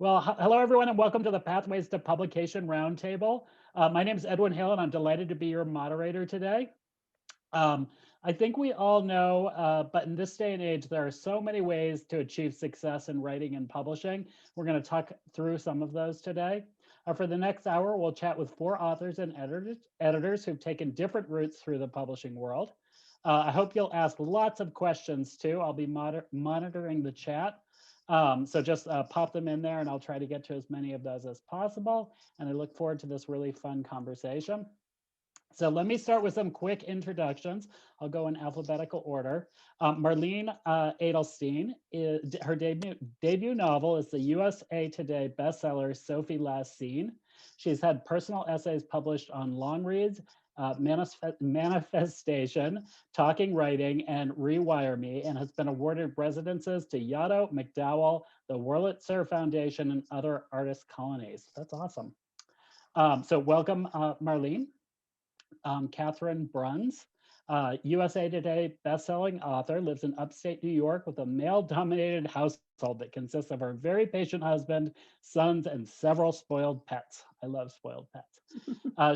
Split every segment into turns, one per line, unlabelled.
Well, hello everyone and welcome to the Pathways to Publication Roundtable. My name is Edwin Hill and I'm delighted to be your moderator today. I think we all know, but in this day and age, there are so many ways to achieve success in writing and publishing. We're going to talk through some of those today. For the next hour, we'll chat with 4 authors and editors who've taken different routes through the publishing world. I hope you'll ask lots of questions too. I'll be monitoring the chat. So just pop them in there and I'll try to get to as many of those as possible. And I look forward to this really fun conversation. So let me start with some quick introductions. I'll go in alphabetical order. Marlene Adelstein, her debut novel is the USA Today bestseller, Sophie Last Seen. She's had personal essays published on Long Reads, Manifestation, Talking Writing, and Rewire Me, and has been awarded residences to Yaddo, McDowell, the Wurlitzer Foundation, and other artist colonies. That's awesome. So welcome, Marlene. Catherine Bruns, USA Today bestselling author, lives in upstate New York with a male-dominated household that consists of her very patient husband, sons, and several spoiled pets. I love spoiled pets.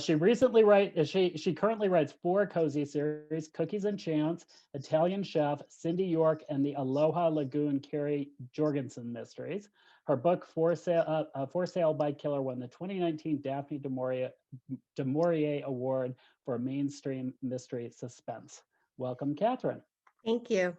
She currently writes 4 cozy series: Cookies and Chance, Italian Chef, Cindy York, and the Aloha Lagoon Carrie Jorgensen mysteries. Her book, For Sale by Killer, won the 2019 Daphne du Maurier Award for mainstream mystery suspense. Welcome, Catherine.
Thank you.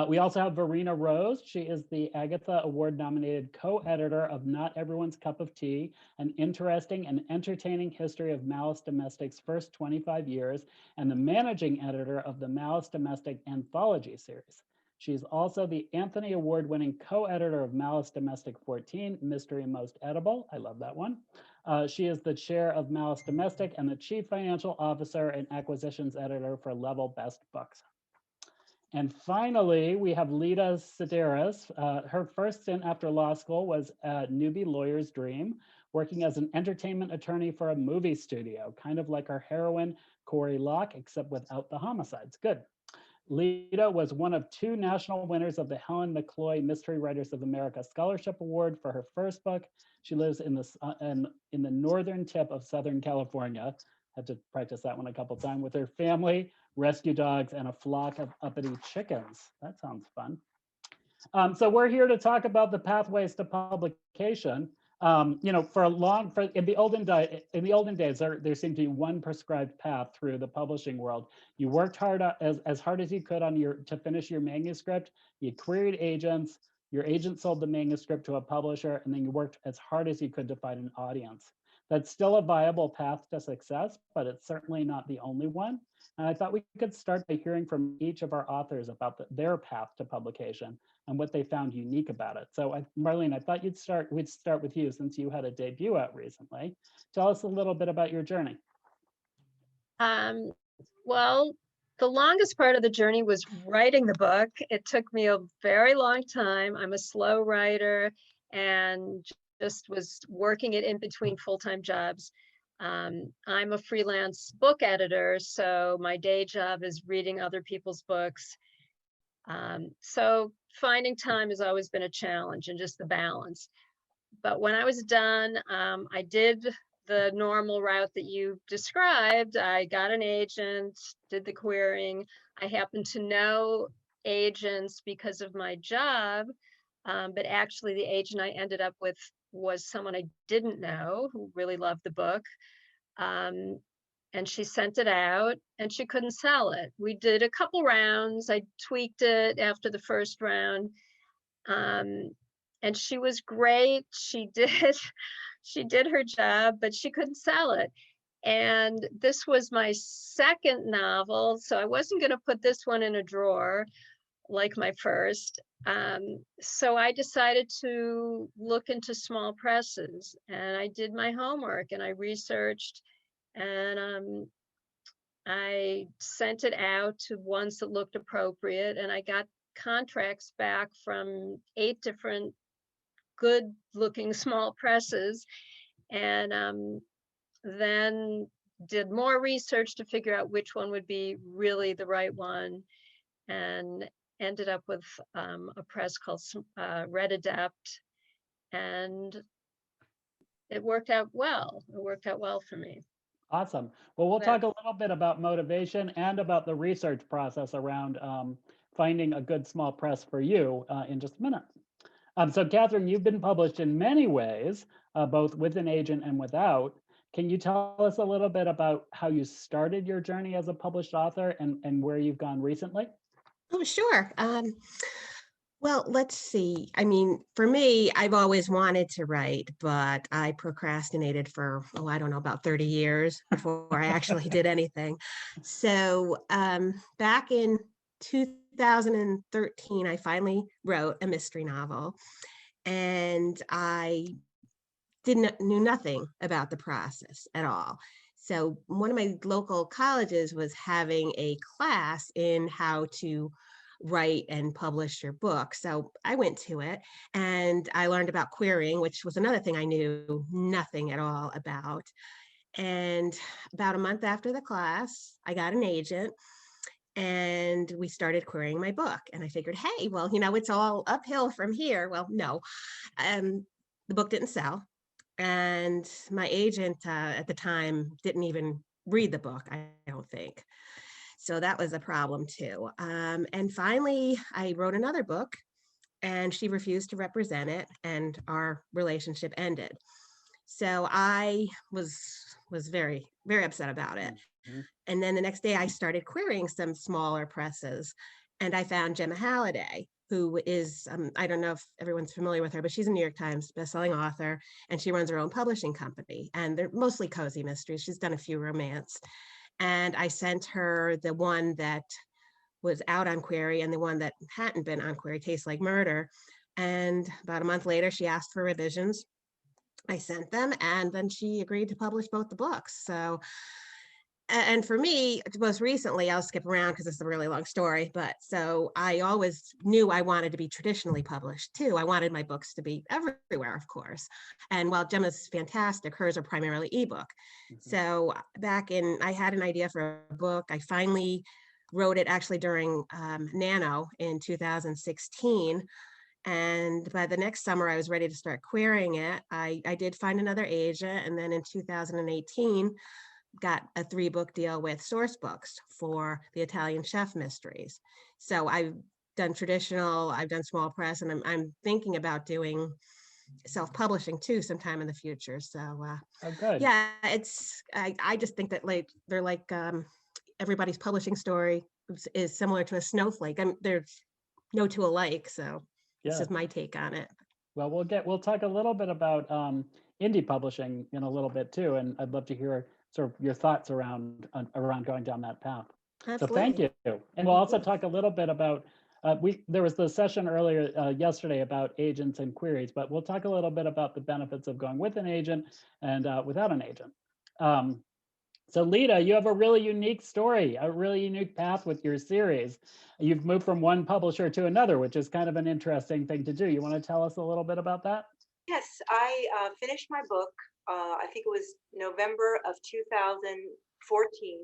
We also have Verena Rose. She is the Agatha Award-nominated co-editor of Not Everyone's Cup of Tea, an interesting and entertaining history of Malice Domestic's first 25 years, and the managing editor of the Malice Domestic Anthology series. She's also the Anthony Award-winning co-editor of Malice Domestic 14, Mystery Most Edible. I love that one. She is the chair of Malice Domestic and the chief financial officer and acquisitions editor for Level Best Books. And finally, we have Lida Sideris. Her first stint after law school was a newbie lawyer's dream, working as an entertainment attorney for a movie studio, kind of like our heroine, Corey Locke, except without the homicides. Good. Lida was one of 2 national winners of the Helen McCloy Mystery Writers of America Scholarship Award for her first book. She lives in the northern tip of Southern California. Had to practice that one a couple times with her family, rescue dogs, and a flock of uppity chickens. That sounds fun. So we're here to talk about the pathways to publication. In the olden days, there seemed to be one prescribed path through the publishing world. You worked hard as hard as you could to finish your manuscript. You queried agents. Your agent sold the manuscript to a publisher, and then you worked as hard as you could to find an audience. That's still a viable path to success, but it's certainly not the only one. And I thought we could start by hearing from each of our authors about their path to publication and what they found unique about it. So Marlene, I thought we'd start with you since you had a debut out recently. Tell us a little bit about your journey.
Well, the longest part of the journey was writing the book. It took me a very long time. I'm a slow writer and just was working it in between full-time jobs. I'm a freelance book editor, so my day job is reading other people's books. So finding time has always been a challenge, and just the balance. But when I was done, I did the normal route that you described. I got an agent, did the querying. I happen to know agents because of my job, but actually the agent I ended up with was someone I didn't know who really loved the book. And she sent it out and she couldn't sell it. We did a couple rounds. I tweaked it after the first round. And she was great. She did her job, but she couldn't sell it. And this was my second novel, so I wasn't going to put this one in a drawer like my first. So I decided to look into small presses, and I did my homework and I researched, and I sent it out to ones that looked appropriate, and I got contracts back from 8 different good looking small presses, and then did more research to figure out which one would be really the right one, and ended up with a press called Red Adept. and it worked out well. It worked out well for me.
Awesome. Well, we'll
But
talk a little bit about motivation and about the research process around finding a good small press for you in just a minute. So Catherine, you've been published in many ways, both with an agent and without. Can you tell us a little bit about how you started your journey as a published author and where you've gone recently?
Oh, sure. Well, let's see. I mean, for me, I've always wanted to write, but I procrastinated for, oh, I don't know, about 30 years before I actually did anything. So back in 2013, I finally wrote a mystery novel, and I knew nothing about the process at all. So one of my local colleges was having a class in how to write and publish your book. So I went to it and I learned about querying, which was another thing I knew nothing at all about. And about a month after the class, I got an agent and we started querying my book. And I figured, hey, well, it's all uphill from here. Well, no, the book didn't sell. And my agent at the time didn't even read the book, I don't think. So that was a problem too. And finally, I wrote another book and she refused to represent it and our relationship ended. So I was very, very upset about it.
Mhm.
And then the next day I started querying some smaller presses and I found Gemma Halliday, who is, I don't know if everyone's familiar with her, but she's a New York Times bestselling author and she runs her own publishing company and they're mostly cozy mysteries. She's done a few romance. And I sent her the one that was out on query and the one that hadn't been on query, Tastes Like Murder. And about a month later, she asked for revisions. I sent them and then she agreed to publish both the books. So, and for me, most recently, I'll skip around because it's a really long story, but so I always knew I wanted to be traditionally published too. I wanted my books to be everywhere, of course. And while Gemma's fantastic, hers are primarily ebook. So I had an idea for a book. I finally wrote it actually during Nano in 2016. And by the next summer, I was ready to start querying it. I did find another agent. And then in 2018, got a 3-book deal with Source Books for the Italian chef mysteries. So I've done traditional, I've done small press, and I'm thinking about doing self-publishing too sometime in the future. So
Oh, good.
yeah, I just think that they're like everybody's publishing story is similar to a snowflake. There's no two alike. So this
Yeah.
is my take on it.
Well, we'll talk a little bit about indie publishing in a little bit too, and I'd love to hear sort of your thoughts around going down that path. So thank
Absolutely.
you. And we'll also talk a little bit about there was the session earlier yesterday about agents and queries, but we'll talk a little bit about the benefits of going with an agent and without an agent. So Lida, you have a really unique story, a really unique path with your series. You've moved from one publisher to another, which is kind of an interesting thing to do. You want to tell us a little bit about that?
Yes, I finished my book, I think it was November of 2014,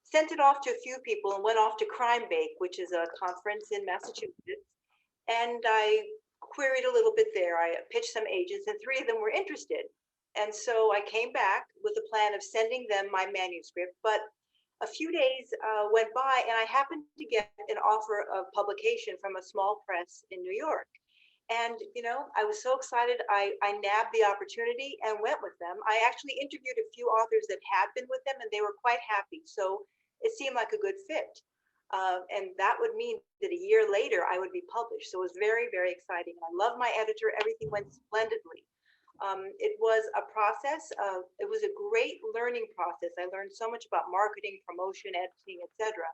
sent it off to a few people and went off to Crime Bake, which is a conference in Massachusetts. And I queried a little bit there. I pitched some agents and 3 of them were interested. And so I came back with a plan of sending them my manuscript, but a few days went by and I happened to get an offer of publication from a small press in New York. And, I was so excited. I nabbed the opportunity and went with them. I actually interviewed a few authors that had been with them and they were quite happy. So it seemed like a good fit. And that would mean that a year later I would be published. So it was very, very exciting. I love my editor. Everything went splendidly. It was a process it was a great learning process. I learned so much about marketing, promotion, editing, etc.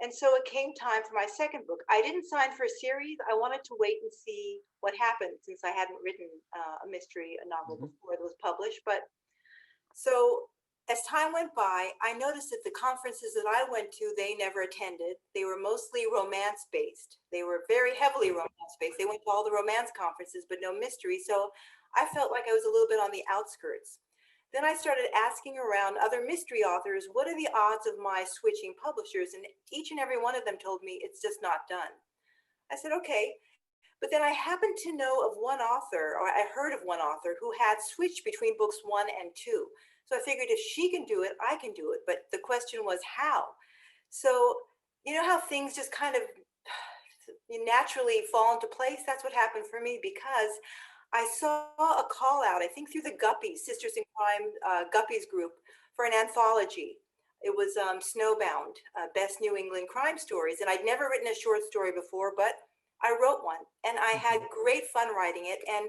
And so it came time for my second book. I didn't sign for a series. I wanted to wait and see what happened since I hadn't written a novel before it was published. But so as time went by, I noticed that the conferences that I went to, they never attended. They were mostly romance based. They were very heavily romance based. They went to all the romance conferences, but no mystery. So I felt like I was a little bit on the outskirts. Then I started asking around other mystery authors, what are the odds of my switching publishers? And each and every one of them told me it's just not done. I said, okay. But then I happened to know of one author, or I heard of one author who had switched between books 1 and 2. So I figured if she can do it, I can do it. But the question was how. So you know how things just kind of naturally fall into place? That's what happened for me, because I saw a call out, I think through the Guppies, Sisters in Crime Guppies group, for an anthology. It was Snowbound, Best New England Crime Stories. And I'd never written a short story before, but I wrote one and I had great fun writing it. And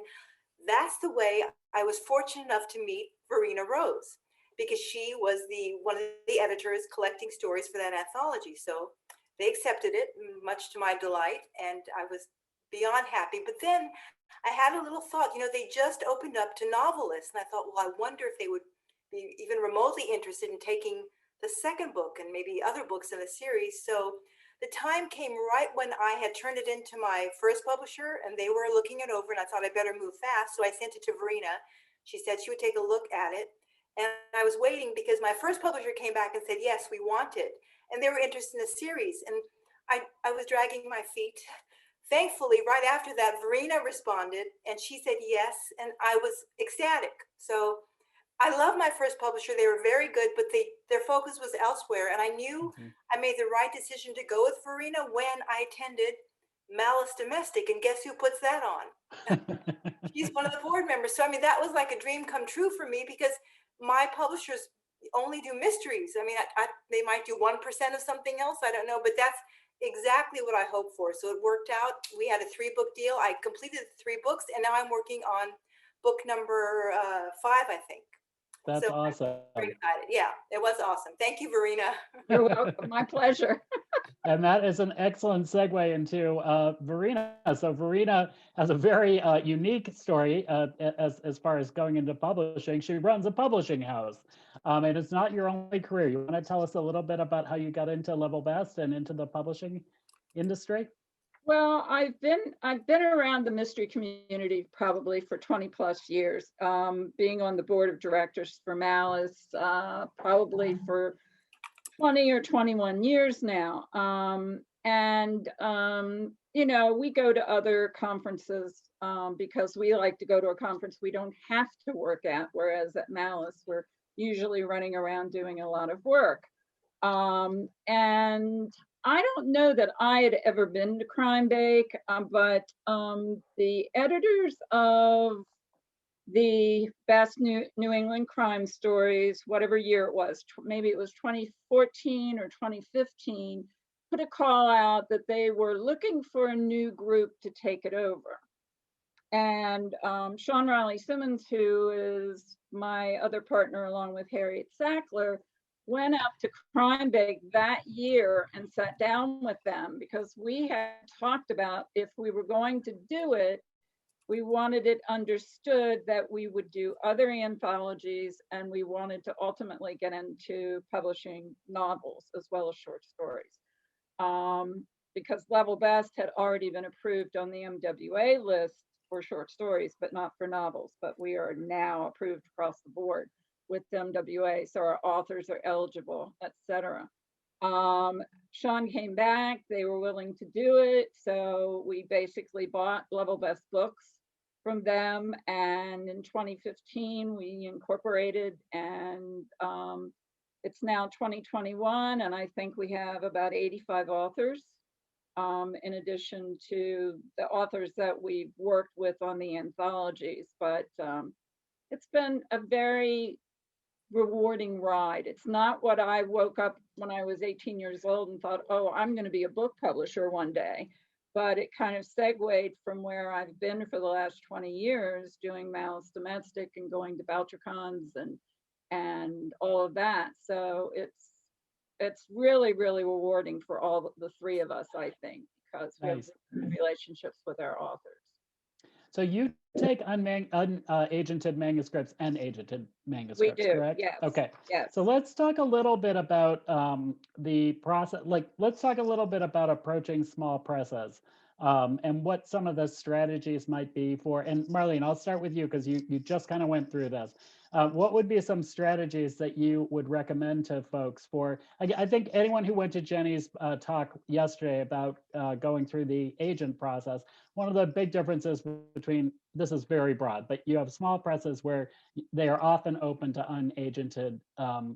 that's the way I was fortunate enough to meet Verena Rose, because she was one of the editors collecting stories for that anthology. So they accepted it, much to my delight, and I was beyond happy. But then I had a little thought, they just opened up to novelists, and I thought, well, I wonder if they would be even remotely interested in taking the second book and maybe other books in the series. So the time came right when I had turned it into my first publisher, and they were looking it over, and I thought I better move fast. So I sent it to Verena. She said she would take a look at it. And I was waiting because my first publisher came back and said, yes, we want it. And they were interested in the series. And I was dragging my feet. Thankfully, right after that, Verena responded and she said yes. And I was ecstatic. So I love my first publisher. They were very good, but their focus was elsewhere. And I knew I made the right decision to go with Verena when I attended Malice Domestic. And guess who puts that on? She's one of the board members. So, I mean, that was like a dream come true for me, because my publishers only do mysteries. I mean, they might do 1% of something else. I don't know, but that's exactly what I hoped for. So it worked out. We had a 3-book deal. I completed the 3 books, and now I'm working on book number 5, I think.
That's
so
awesome.
I'm very excited. Yeah, it was awesome. Thank you, Verena.
You're welcome. My pleasure.
And that is an excellent segue into Verena. So Verena has a very unique story as far as going into publishing. She runs a publishing house, and it's not your only career. You want to tell us a little bit about how you got into Level Best and into the publishing industry?
Well, I've been around the mystery community probably for 20 plus years, being on the board of directors for Malice, probably for 20 or 21 years now. We go to other conferences because we like to go to a conference we don't have to work at, whereas at Malice, we're usually running around doing a lot of work. And I don't know that I had ever been to Crime Bake, but the editors of the Best New England Crime Stories, whatever year it was, maybe it was 2014 or 2015, put a call out that they were looking for a new group to take it over. And Sean Riley Simmons, who is my other partner along with Harriet Sackler, went up to Crime Bake that year and sat down with them, because we had talked about, if we were going to do it, we wanted it understood that we would do other anthologies, and we wanted to ultimately get into publishing novels as well as short stories. Because Level Best had already been approved on the MWA list for short stories, but not for novels. But we are now approved across the board with MWA, so our authors are eligible, etc. Sean came back, they were willing to do it, so we basically bought Level Best books from them, and in 2015 we incorporated, and it's now 2021, and I think we have about 85 authors, in addition to the authors that we've worked with on the anthologies. But it's been a very rewarding ride. It's not what I woke up when I was 18 years old and thought, oh, I'm going to be a book publisher one day. But it kind of segued from where I've been for the last 20 years, doing Malice Domestic and going to BoucherCons and all of that. So it's really, really rewarding for all the 3 of us, I think, because we have relationships with our authors.
So you take unagented manuscripts and agented manuscripts,
we do,
correct?
Yes.
Okay.
Yes.
So let's talk a little bit about the process. Let's talk a little bit about approaching small presses and what some of the strategies might be for. And Marlene, I'll start with you because you just kind of went through this. What would be some strategies that you would recommend to folks for, I think anyone who went to Jenny's talk yesterday about going through the agent process, one of the big differences between, this is very broad, but you have small presses where they are often open to unagented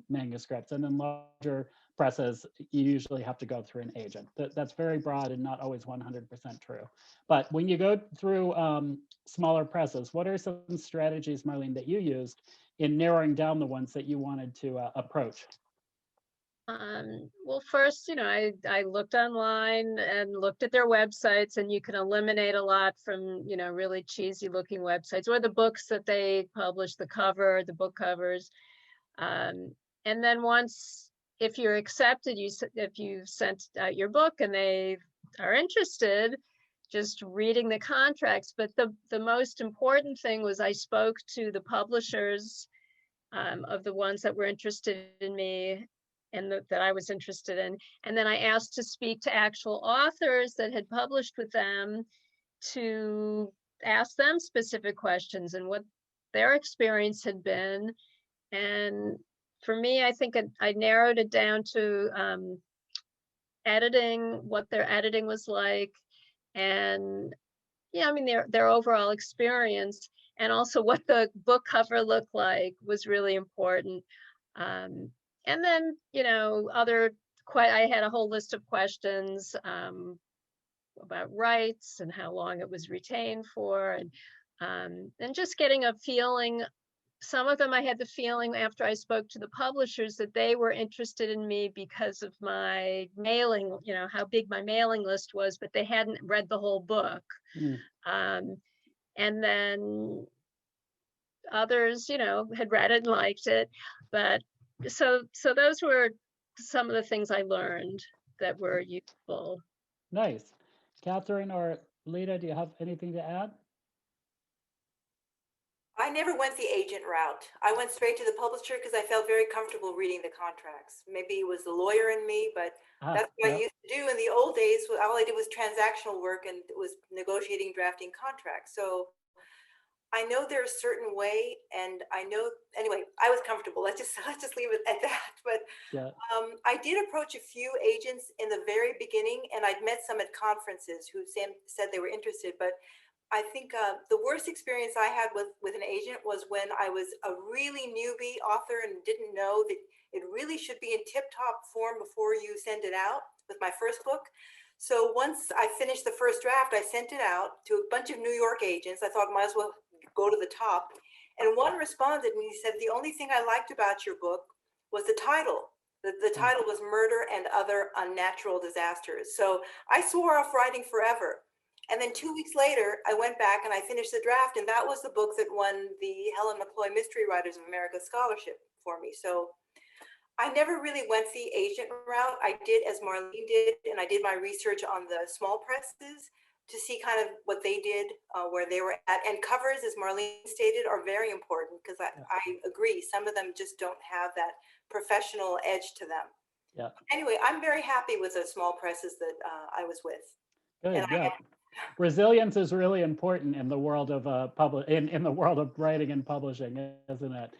manuscripts, and then larger presses, you usually have to go through an agent. That's very broad and not always 100% true. But when you go through smaller presses, what are some strategies, Marlene, that you used in narrowing down the ones that you wanted to approach?
Well, first, I looked online and looked at their websites, and you can eliminate a lot from, really cheesy looking websites, or the books that they publish, the book covers. And then once, if you're accepted, if you've sent out your book and they are interested, just reading the contracts. But the most important thing was I spoke to the publishers of the ones that were interested in me and that I was interested in. And then I asked to speak to actual authors that had published with them to ask them specific questions and what their experience had been. And for me, I think I narrowed it down to editing, what their editing was like, and yeah, I mean, their overall experience, and also what the book cover looked like was really important. And then, I had a whole list of questions about rights and how long it was retained for, and just getting a feeling. Some of them I had the feeling after I spoke to the publishers that they were interested in me because of my mailing, how big my mailing list was, but they hadn't read the whole book. And then others, had read it and liked it. But so those were some of the things I learned that were useful.
Nice. Catherine or Lida, do you have anything to add?
I never went the agent route. I went straight to the publisher because I felt very comfortable reading the contracts. Maybe it was the lawyer in me, but that's what I used to do in the old days. All I did was transactional work, and it was negotiating, drafting contracts. So I know there's a certain way, and I know, anyway, I was comfortable. Let's just leave it at that. But I did approach a few agents in the very beginning, and I'd met some at conferences who said they were interested, but I think the worst experience I had with an agent was when I was a really newbie author and didn't know that it really should be in tip-top form before you send it out with my first book. So once I finished the first draft, I sent it out to a bunch of New York agents. I thought might as well go to the top. And one responded and he said, the only thing I liked about your book was the title. The title was Murder and Other Unnatural Disasters. So I swore off writing forever. And then 2 weeks later, I went back and I finished the draft, and that was the book that won the Helen McCloy Mystery Writers of America Scholarship for me. So I never really went the agent route. I did as Marlene did, and I did my research on the small presses to see kind of what they did, where they were at. And covers, as Marlene stated, are very important because I agree, some of them just don't have that professional edge to them. Yeah. Anyway, I'm very happy with the small presses that I was with.
Good, yeah. Resilience is really important in the world of in the world of writing and publishing, isn't it?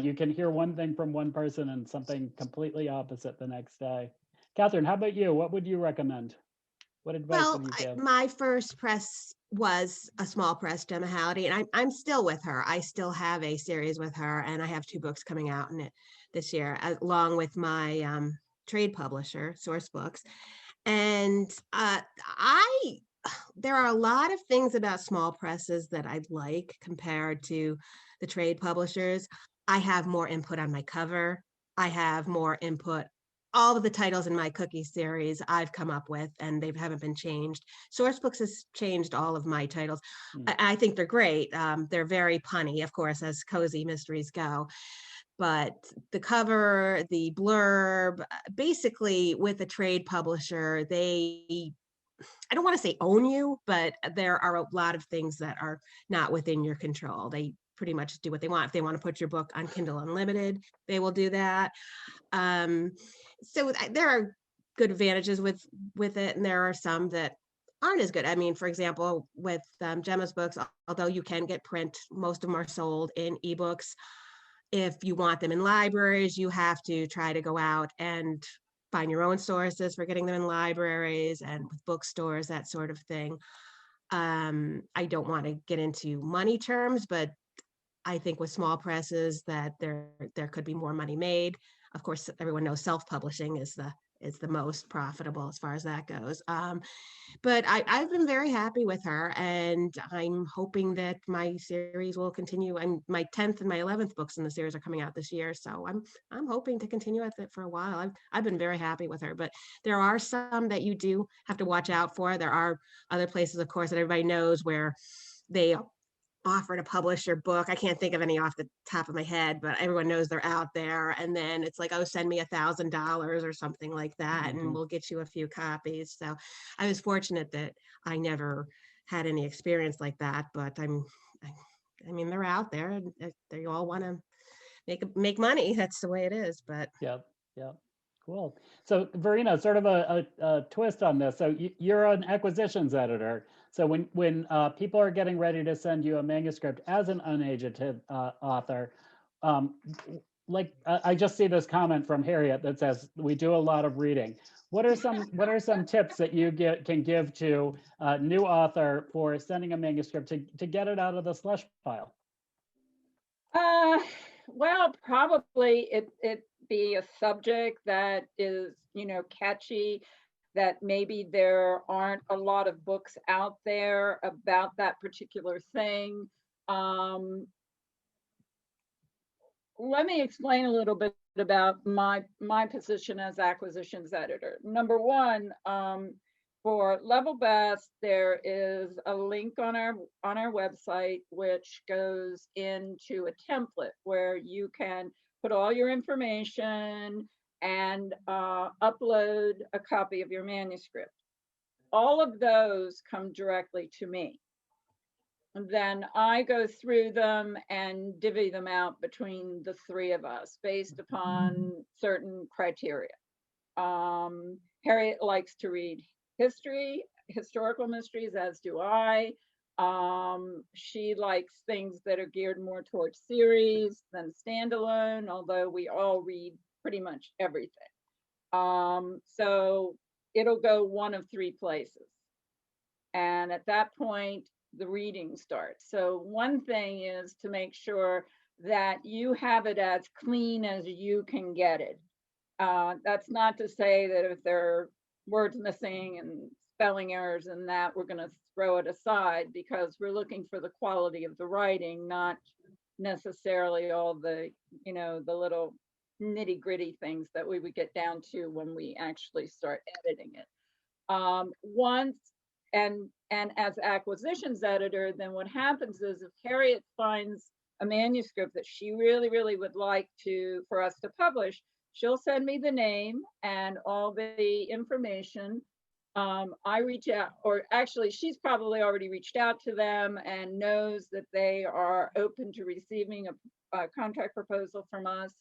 You can hear one thing from one person and something completely opposite the next day. Catherine, how about you? What would you recommend? What advice would you give?
My first press was a small press, Gemma Halliday, and I'm still with her. I still have a series with her, and I have 2 books coming out in it this year, along with my trade publisher, Source Books. And there are a lot of things about small presses that I like compared to the trade publishers. I have more input on my cover. I have more input. All of the titles in my cookie series I've come up with, and they haven't been changed. Source Books has changed all of my titles. I think they're great. They're very punny, of course, as cozy mysteries go. But the cover, the blurb, basically with a trade publisher, I don't want to say own you, but there are a lot of things that are not within your control. They pretty much do what they want. If they want to put your book on Kindle Unlimited, they will do that. So there are good advantages with it, and there are some that aren't as good. I mean, for example, with Gemma's books, although you can get print, most of them are sold in ebooks. if you want them in libraries, you have to try to go out and find your own sources for getting them in libraries and with bookstores, that sort of thing. I don't want to get into money terms, but I think with small presses that there could be more money made. Of course, everyone knows self-publishing is the most profitable as far as that goes. But I've been very happy with her, and I'm hoping that my series will continue. And my 10th and my 11th books in the series are coming out this year, so I'm hoping to continue with it for a while. I've been very happy with her, but there are some that you do have to watch out for. There are other places, of course, that everybody knows where they offer to publish your book. I can't think of any off the top of my head, but everyone knows they're out there. And then it's like, oh, send me $1,000 or something like that, and we'll get you a few copies. So I was fortunate that I never had any experience like that, but I mean, they're out there and they all want to make money. That's the way it is. But
Yep. Cool. So Verena, sort of a twist on this. So you're an acquisitions editor. So when people are getting ready to send you a manuscript as an unagented author, like I just see this comment from Harriet that says we do a lot of reading. What are some tips that you can give to a new author for sending a manuscript to get it out of the slush pile?
Well, probably it be a subject that is, catchy, that maybe there aren't a lot of books out there about that particular thing. Let me explain a little bit about my position as acquisitions editor. Number one, for Level Best, there is a link on our website which goes into a template where you can put all your information and upload a copy of your manuscript. All of those come directly to me. And then I go through them and divvy them out between the three of us based upon certain criteria. Harriet likes to read historical mysteries, as do I. She likes things that are geared more towards series than standalone, although we all read pretty much everything. So it'll go one of three places. And at that point, the reading starts. So one thing is to make sure that you have it as clean as you can get it. That's not to say that if there are words missing and spelling errors and that, we're going to throw it aside, because we're looking for the quality of the writing, not necessarily all the, the little nitty gritty things that we would get down to when we actually start editing it. And as acquisitions editor, then what happens is if Harriet finds a manuscript that she really, really would like for us to publish, she'll send me the name and all the information. I reach out, or actually she's probably already reached out to them and knows that they are open to receiving a contract proposal from us.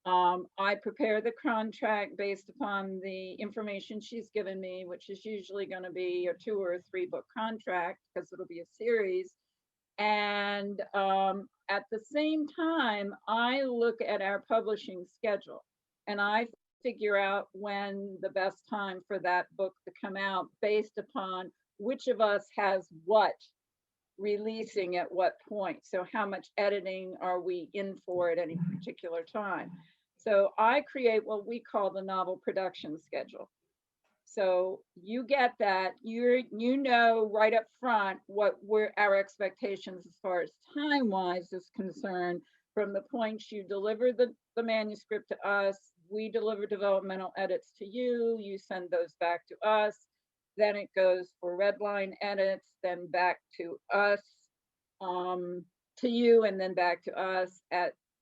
I prepare the contract based upon the information she's given me, which is usually going to be a 2 or 3 book contract because it'll be a series. And at the same time, I look at our publishing schedule and I figure out when the best time for that book to come out based upon which of us has what releasing at what point. So how much editing are we in for at any particular time? So I create what we call the novel production schedule. So you get that, you know right up front what our expectations as far as time-wise is concerned. From the point you deliver the manuscript to us, we deliver developmental edits to you, you send those back to us, then it goes for red line edits, then back to us, to you, and then back to us.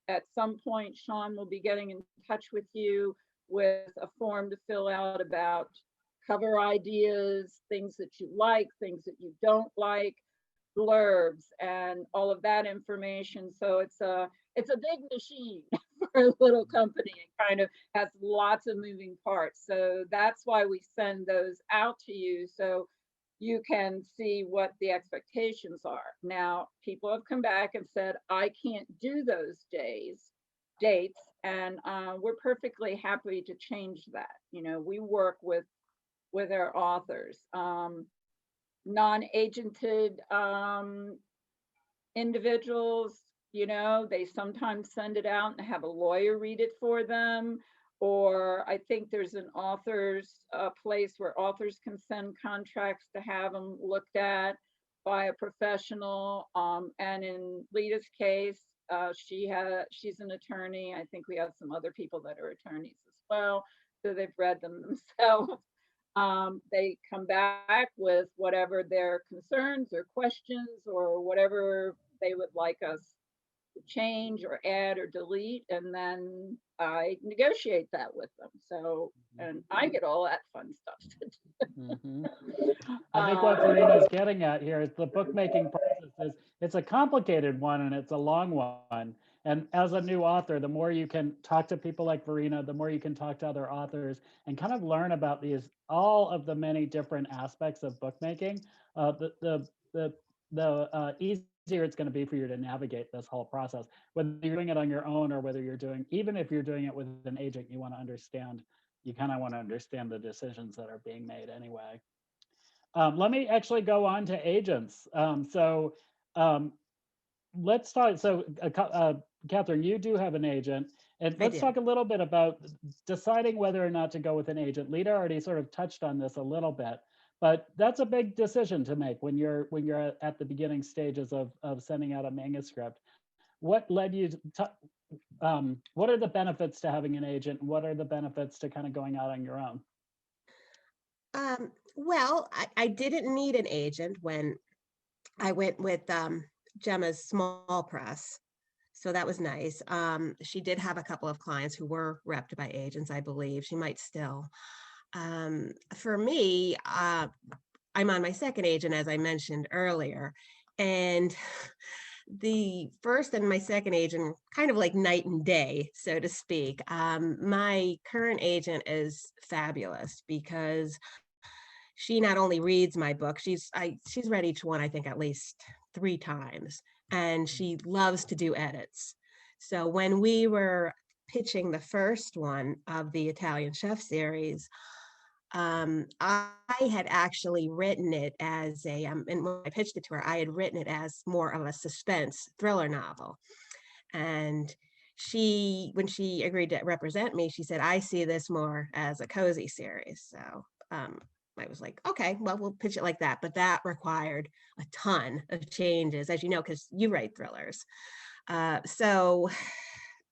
At some point, Sean will be getting in touch with you with a form to fill out about cover ideas, things that you like, things that you don't like, blurbs, and all of that information. So it's a big machine for a little company. It kind of has lots of moving parts. So that's why we send those out to you, so you can see what the expectations are. Now, people have come back and said, I can't do those days. dates, and we're perfectly happy to change that. You know, we work with our authors. Non-agented individuals, you know, they sometimes send it out and have a lawyer read it for them. Or I think there's an author's place where authors can send contracts to have them looked at by a professional. And in Lida's case, she's an attorney. I think we have some other people that are attorneys as well, so they've read them themselves. They come back with whatever their concerns or questions or whatever they would like us to change or add or delete, and then I negotiate that with them. So, and I get all that fun stuff to do.
Mm-hmm. I think what Verena's getting at here is the bookmaking process is, it's a complicated one and it's a long one. And as a new author, the more you can talk to people like Verena, the more you can talk to other authors and kind of learn about all of the many different aspects of bookmaking, the easier it's going to be for you to navigate this whole process. Whether you're doing it on your own or whether you're doing, even if you're doing it with an agent, you want to understand, you kind of want to understand the decisions that are being made anyway. Let me actually go on to agents. Let's talk. So, Catherine, you do have an agent, and let's talk a little bit about deciding whether or not to go with an agent. Lida already sort of touched on this a little bit, but that's a big decision to make when you're at the beginning stages of sending out a manuscript. What led you to? What are the benefits to having an agent? What are the benefits to kind of going out on your own?
Well, I didn't need an agent when I went with Gemma's small press. So that was nice. She did have a couple of clients who were repped by agents, I believe. She might still. For me, I'm on my second agent, as I mentioned earlier. And the first and my second agent, kind of like night and day, so to speak. My current agent is fabulous because she not only reads my book, she's read each one, I think, at least 3 times, and she loves to do edits. So when we were pitching the first one of the Italian Chef series, I had actually written it as a, and when I pitched it to her, I had written it as more of a suspense thriller novel. And when she agreed to represent me, she said, I see this more as a cozy series. So I was like, okay, well, we'll pitch it like that. But that required a ton of changes, as you know, because you write thrillers. So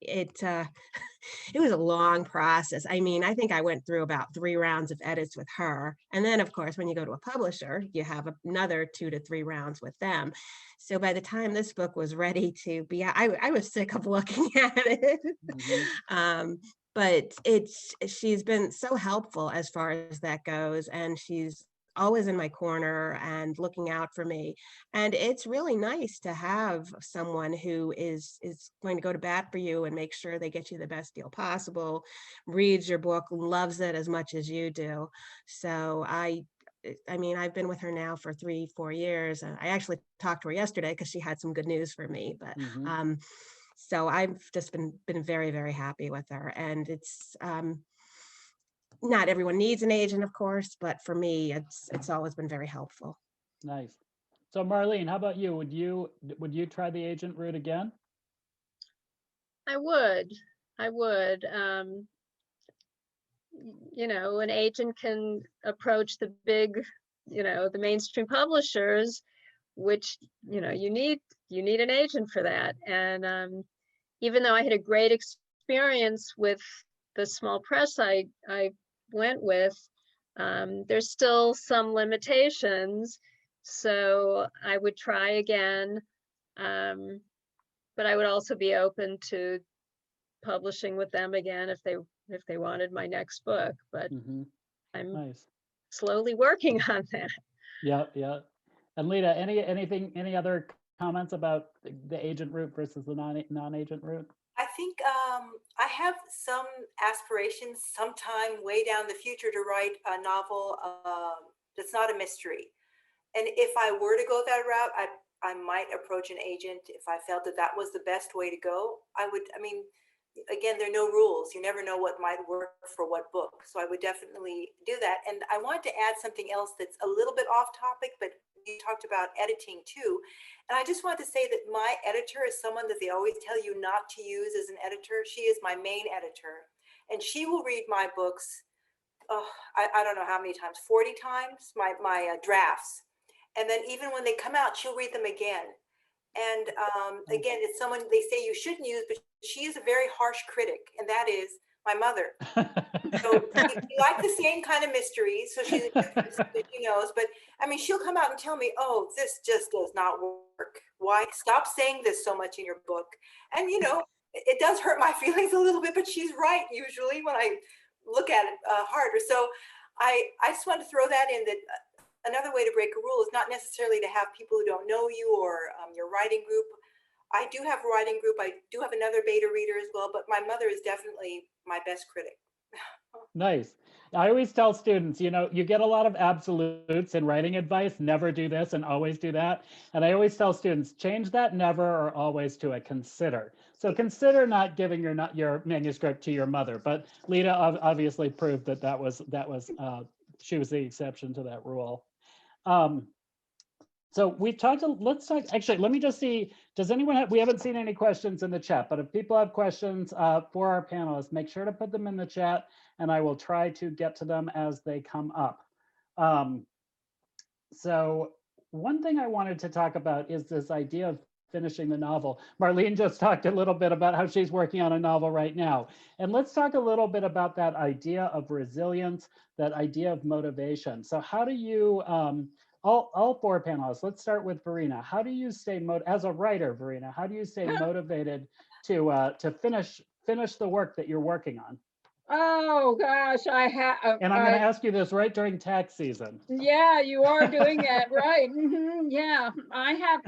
it was a long process. I mean, I think I went through about 3 rounds of edits with her. And then, of course, when you go to a publisher, you have another 2 to 3 rounds with them. So by the time this book was ready to be out, I was sick of looking at it. Mm-hmm. But she's been so helpful as far as that goes. And she's always in my corner and looking out for me. And it's really nice to have someone who is going to go to bat for you and make sure they get you the best deal possible, reads your book, loves it as much as you do. So I mean, I've been with her now for 3-4 years. I actually talked to her yesterday because she had some good news for me, but so I've just been very, very happy with her. And it's not everyone needs an agent, of course, but for me, it's always been very helpful.
Nice. So Marlene, how about you? Would you try the agent route again?
I would. You know, an agent can approach the big, you know, the mainstream publishers, which, you know, you need an agent for that. And even though I had a great experience with the small press I went with, there's still some limitations. So I would try again, but I would also be open to publishing with them again if they wanted my next book. But I'm slowly working on that.
Yeah. And Lida, any other comments about the agent route versus the non-agent route?
I think I have some aspirations sometime way down the future to write a novel that's not a mystery. And if I were to go that route, I might approach an agent if I felt that was the best way to go. I mean, again, there are no rules. You never know what might work for what book. So I would definitely do that. And I want to add something else that's a little bit off topic, but you talked about editing too. And I just want to say that my editor is someone that they always tell you not to use as an editor. She is my main editor, and she will read my books, I don't know how many times, 40 times, my drafts. And then even when they come out, she'll read them again. And again, it's someone they say you shouldn't use, but she is a very harsh critic, and that is my mother. So we like the same kind of mysteries, so she knows. But I mean, she'll come out and tell me, "Oh, this just does not work. Why? Stop saying this so much in your book." And it does hurt my feelings a little bit, but she's right usually when I look at it harder. So I just want to throw that in that. Another way to break a rule is not necessarily to have people who don't know you or your writing group. I do have a writing group. I do have another beta reader as well, but my mother is definitely my best critic.
Nice. I always tell students, you get a lot of absolutes in writing advice, never do this and always do that. And I always tell students, change that never or always to a consider. So consider not giving your manuscript to your mother, but Lida obviously proved that was she was the exception to that rule. So we've talked, let's talk, actually, let me just see, does anyone have, we haven't seen any questions in the chat, but if people have questions for our panelists, make sure to put them in the chat and I will try to get to them as they come up. So one thing I wanted to talk about is this idea of finishing the novel. Marlene just talked a little bit about how she's working on a novel right now. And let's talk a little bit about that idea of resilience, that idea of motivation. So how do you, all four panelists, let's start with Verena. How do you stay, as a writer, Verena, how do you stay motivated to finish the work that you're working on?
Oh gosh, I have.
And I'm going to ask you this right during tax season.
Yeah, you are doing that right. Yeah, I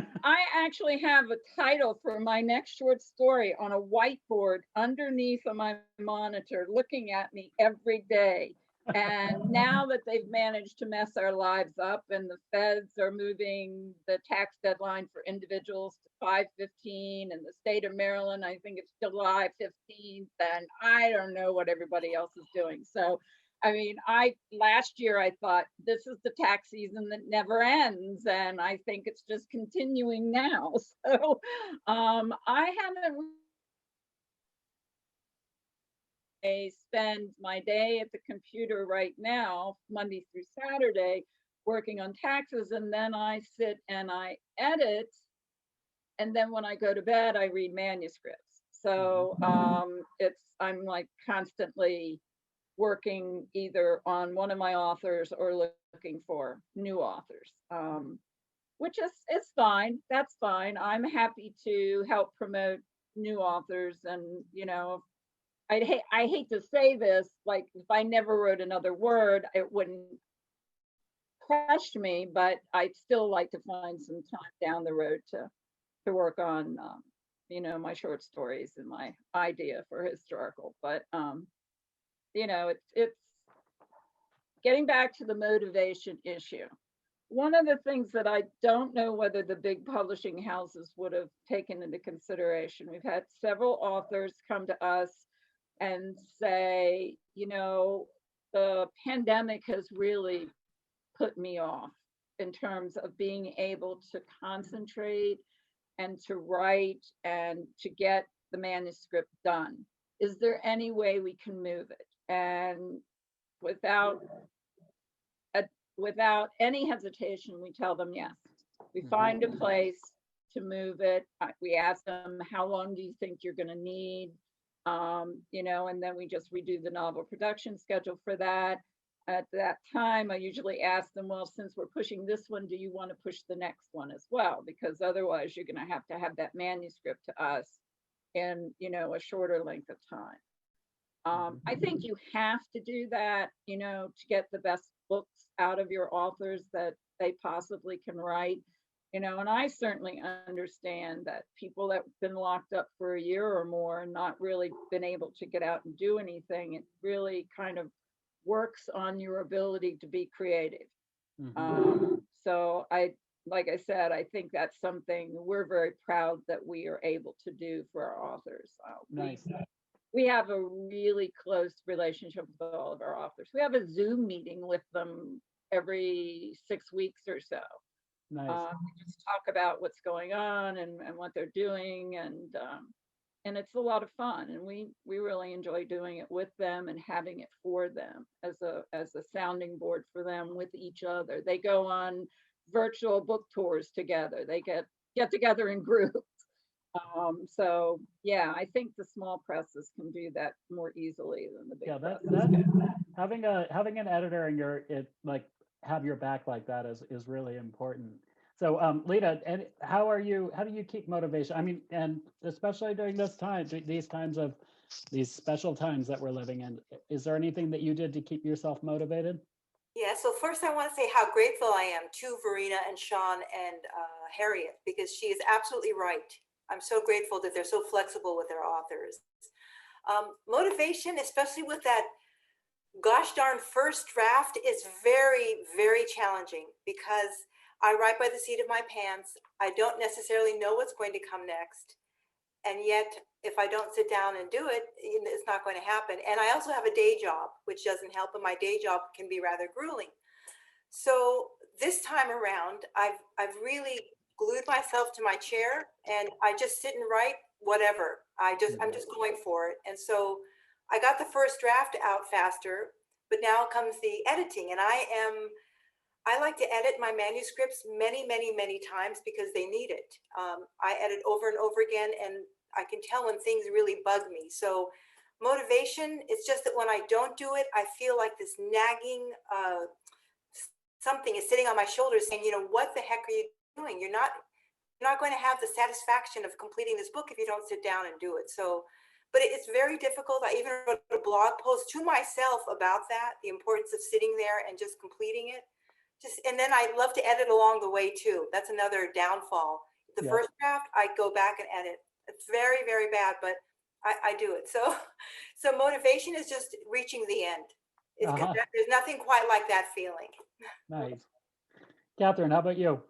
actually have a title for my next short story on a whiteboard underneath of my monitor, looking at me every day. And now that they've managed to mess our lives up and the feds are moving the tax deadline for individuals to 5/15, and the state of Maryland, I think it's July 15th, and I don't know what everybody else is doing. So, I mean, last year I thought this is the tax season that never ends, and I think it's just continuing now. So I haven't. I spend my day at the computer right now, Monday through Saturday, working on taxes, and then I sit and I edit, and then when I go to bed, I read manuscripts. So I'm like constantly working either on one of my authors or looking for new authors, which is fine. That's fine. I'm happy to help promote new authors, and I hate to say this, like if I never wrote another word, it wouldn't crush me, but I'd still like to find some time down the road to work on, my short stories and my idea for historical. But, it's getting back to the motivation issue. One of the things that I don't know whether the big publishing houses would have taken into consideration, we've had several authors come to us and say, the pandemic has really put me off in terms of being able to concentrate and to write and to get the manuscript done. Is there any way we can move it? And without any hesitation, we tell them yes. We find a place to move it. We ask them, how long do you think you're going to need? And then we just redo the novel production schedule for that. At that time, I usually ask them, well, since we're pushing this one, do you want to push the next one as well? Because otherwise you're going to have that manuscript to us in, a shorter length of time. I think you have to do that, to get the best books out of your authors that they possibly can write. And I certainly understand that people that have been locked up for a year or more and not really been able to get out and do anything, it really kind of works on your ability to be creative. So like I said, I think that's something we're very proud that we are able to do for our authors.
Nice.
we have a really close relationship with all of our authors. We have a Zoom meeting with them every 6 weeks or so.
Nice.
We just talk about what's going on and what they're doing, and it's a lot of fun. And we really enjoy doing it with them and having it for them as a sounding board for them with each other. They go on virtual book tours together. They get together in groups. So yeah, I think the small presses can do that more easily than the big presses.
Having an editor in like have your back like that is really important. So Lida, and how do you keep motivation? I mean, and especially during these special times that we're living in, is there anything that you did to keep yourself motivated?
Yeah, so first I want to say how grateful I am to Verena and Sean and Harriet, because she is absolutely right. I'm so grateful that they're so flexible with their authors. Motivation, especially with that gosh darn first draft, is very, very challenging because I write by the seat of my pants. I don't necessarily know what's going to come next. And yet, if I don't sit down and do it, it's not going to happen. And I also have a day job, which doesn't help, and my day job can be rather grueling. So this time around, I've really glued myself to my chair and I just sit and write whatever. I'm just going for it. And so I got the first draft out faster, but now comes the editing, and I like to edit my manuscripts many, many, many times because they need it. I edit over and over again, and I can tell when things really bug me. So motivation, it's just that when I don't do it, I feel like this nagging something is sitting on my shoulders saying, what the heck are you doing? You're not going to have the satisfaction of completing this book if you don't sit down and do it. So, but it's very difficult. I even wrote a blog post to myself about that, the importance of sitting there and just completing it. And then I love to edit along the way too. That's another downfall. The first draft, I go back and edit. It's very, very bad, but I do it. So motivation is just reaching the end. There's nothing quite like that feeling.
Nice. Catherine, how about you?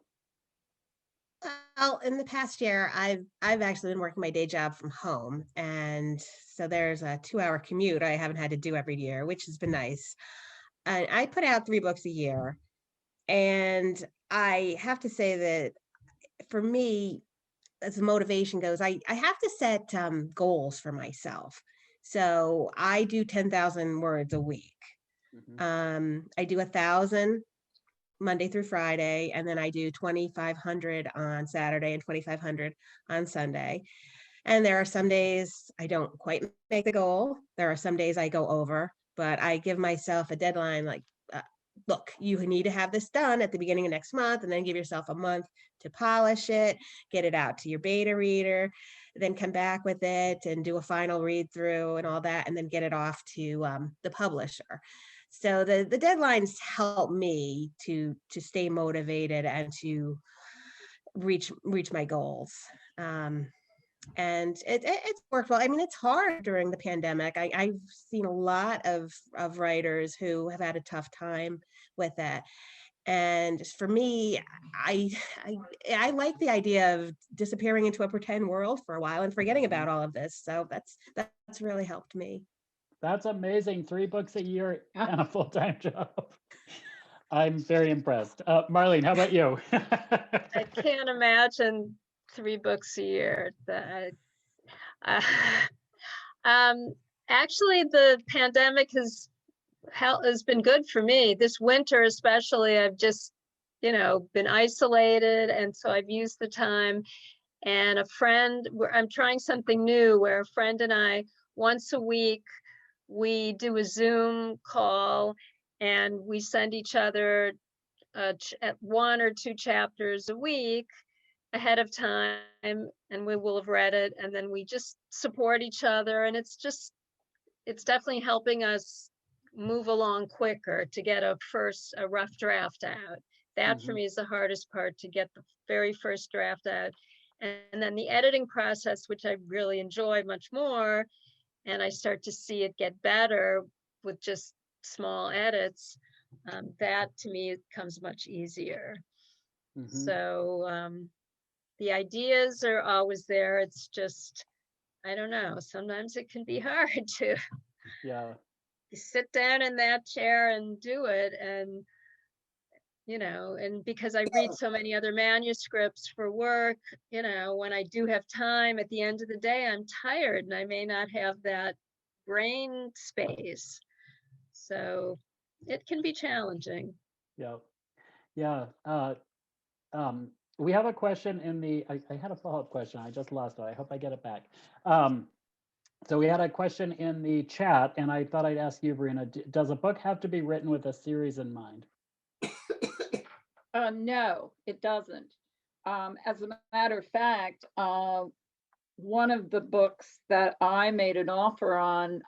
Well, in the past year, I've actually been working my day job from home, and so there's a 2-hour commute I haven't had to do every year, which has been nice. And I put out 3 books a year, and I have to say that for me, as the motivation goes, I have to set goals for myself. So I do 10,000 words a week. I do 1,000 Monday through Friday, and then I do 2,500 on Saturday and 2,500 on Sunday. And there are some days I don't quite make the goal. There are some days I go over, but I give myself a deadline like, look, you need to have this done at the beginning of next month, and then give yourself a month to polish it, get it out to your beta reader, then come back with it and do a final read through and all that, and then get it off to the publisher. So the deadlines help me to stay motivated and to reach my goals. And it's worked well. I mean, it's hard during the pandemic. I've seen a lot of writers who have had a tough time with that. And for me, I like the idea of disappearing into a pretend world for a while and forgetting about all of this. So that's really helped me.
That's amazing. 3 books a year and a full-time job. I'm very impressed. Marlene, how about you?
I can't imagine 3 books a year. Actually, the pandemic has been good for me. This winter especially, I've just, been isolated, and so I've used the time. And I'm trying something new where a friend and I, once a week, we do a Zoom call and we send each other at 1 or 2 chapters a week ahead of time, and we will have read it, and then we just support each other, and it's definitely helping us move along quicker to get a rough draft out. That for me is the hardest part, to get the very first draft out, and then the editing process, which I really enjoy much more, and I start to see it get better with just small edits. That to me comes much easier. So the ideas are always there. It's just I don't know, sometimes it can be hard to
Yeah.
sit down in that chair and do it. And, you know, and because I read so many other manuscripts for work, you know, when I do have time at the end of the day, I'm tired and I may not have that brain space. So it can be challenging.
Yeah. Yeah. We have a question in the, I had a follow-up question. I just lost it. I hope I get it back. So we had a question in the chat, and I thought I'd ask you, Verena, does a book have to be written with a series in mind?
No, it doesn't. As a matter of fact, one of the books that I made an offer on,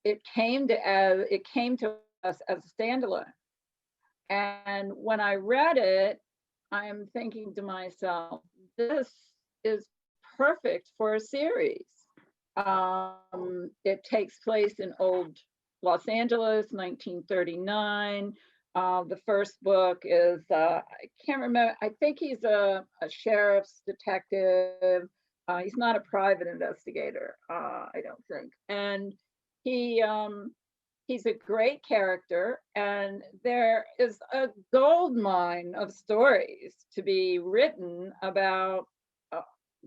it came to us as a standalone. And when I read it, I'm thinking to myself, this is perfect for a series. It takes place in old Los Angeles, 1939. The first book is, I can't remember, I think he's a sheriff's detective. He's not a private investigator, I don't think. And he's a great character, and there is a gold mine of stories to be written about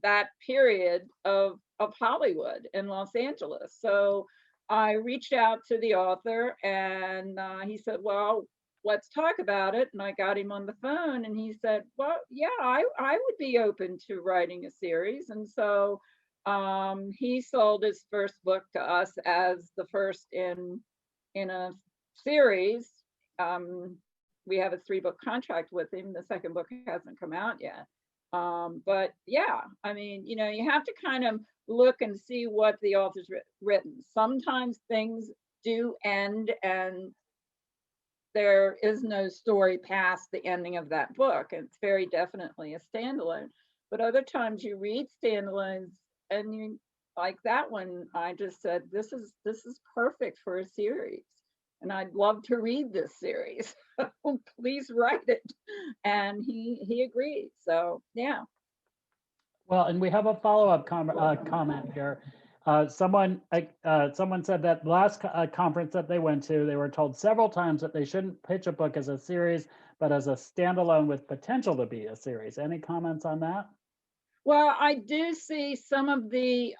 that period of Hollywood in Los Angeles. So I reached out to the author, and he said, well, let's talk about it. And I got him on the phone, and he said, well, yeah, I would be open to writing a series. And so he sold his first book to us as the first in a series. We have a 3-book contract with him. The second book hasn't come out yet. But yeah, I mean, you know, you have to kind of look and see what the author's written. Sometimes things do end and there is no story past the ending of that book. It's very definitely a standalone. But other times you read standalones and you, like that one, I just said, this is perfect for a series. And I'd love to read this series. Please write it. And he agreed. So yeah.
Well, and we have a follow-up comment here. Someone said that last conference that they went to, they were told several times that they shouldn't pitch a book as a series, but as a standalone with potential to be a series. Any comments on that?
Well, I do see some of the